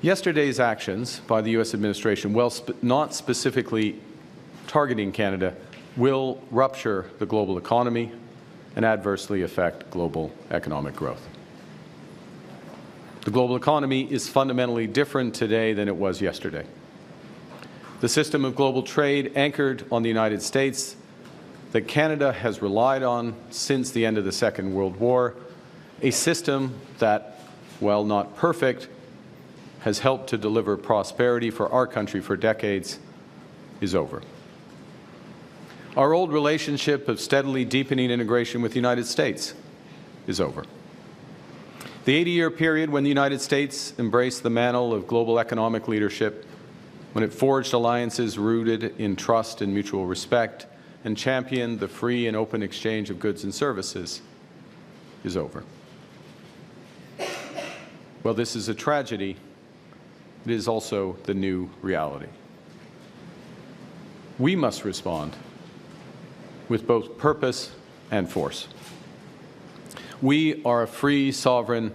Yesterday's actions by the U.S. administration, while not specifically targeting Canada, will rupture the global economy and adversely affect global economic growth. The global economy is fundamentally different today than it was yesterday. The system of global trade anchored on the United States that Canada has relied on since the end of the Second World War, a system that, while not perfect, has helped to deliver prosperity for our country for decades, is over. Our old relationship of steadily deepening integration with the United States is over. The 80-year period when the United States embraced the mantle of global economic leadership, when it forged alliances rooted in trust and mutual respect, and championed the free and open exchange of goods and services, is over. Well, this is a tragedy. It is also the new reality. We must respond with both purpose and force. We are a free, sovereign,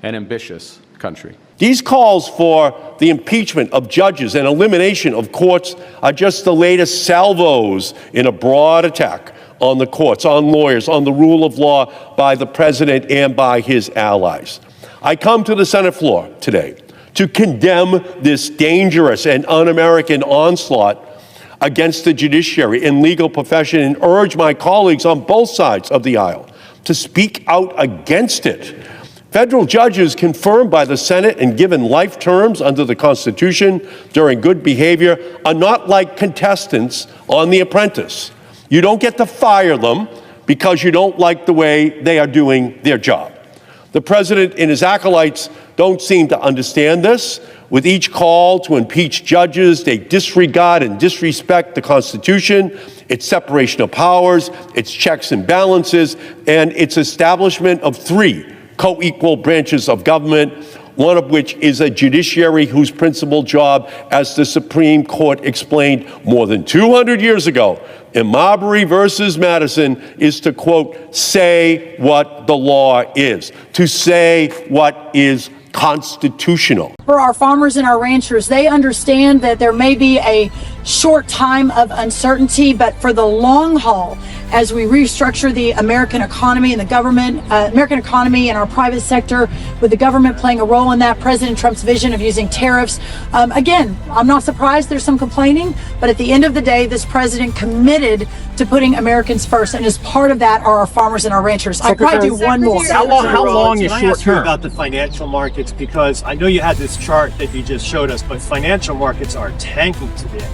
and ambitious country. These calls for the impeachment of judges and elimination of courts are just the latest salvos in a broad attack on the courts, on lawyers, on the rule of law by the president and by his allies. I come to the Senate floor today to condemn this dangerous and un-American onslaught against the judiciary and legal profession and urge my colleagues on both sides of the aisle to speak out against it. Federal judges confirmed by the Senate and given life terms under the Constitution during good behavior are not like contestants on The Apprentice. You don't get to fire them because you don't like the way they are doing their job. The president and his acolytes don't seem to understand this. With each call to impeach judges, they disregard and disrespect the Constitution, its separation of powers, its checks and balances, and its establishment of three co-equal branches of government, one of which is a judiciary whose principal job, as the Supreme Court explained more than 200 years ago in Marbury versus Madison, is to, quote, say what the law is, to say what is constitutional. For our farmers and our ranchers, they understand that there may be a short time of uncertainty, but for the long haul, as we restructure the American economy and the government, American economy and our private sector, with the government playing a role in that, President Trump's vision of using tariffs. Again, I'm not surprised there's some complaining, but at the end of the day, this president committed to putting Americans first, and as part of that are our farmers and our ranchers. I'll probably do one more. How long is short term? About the financial markets, because I know you had this chart that you just showed us, but financial markets are tanking today.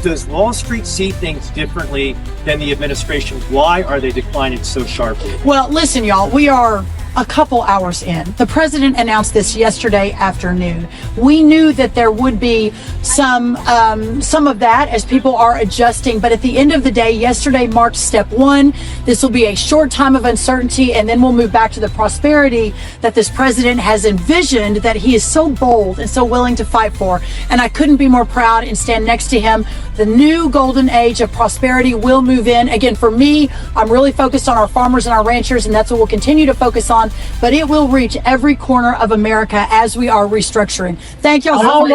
Does Wall Street see things differently than the administration? Why are they declining so sharply? Well, listen, y'all, we are a couple hours in. The president announced this yesterday afternoon. We knew that there would be some of that as people are adjusting, but at the end of the day, yesterday marked step one. This will be a short time of uncertainty, and then we'll move back to the prosperity that this president has envisioned, that he is so bold and so willing to fight for. And I couldn't be more proud and stand next to him. The new golden age of prosperity will move in. Again, for me, I'm really focused on our farmers and our ranchers, and that's what we'll continue to focus on. But it will reach every corner of America as we are restructuring. Thank y'all so much.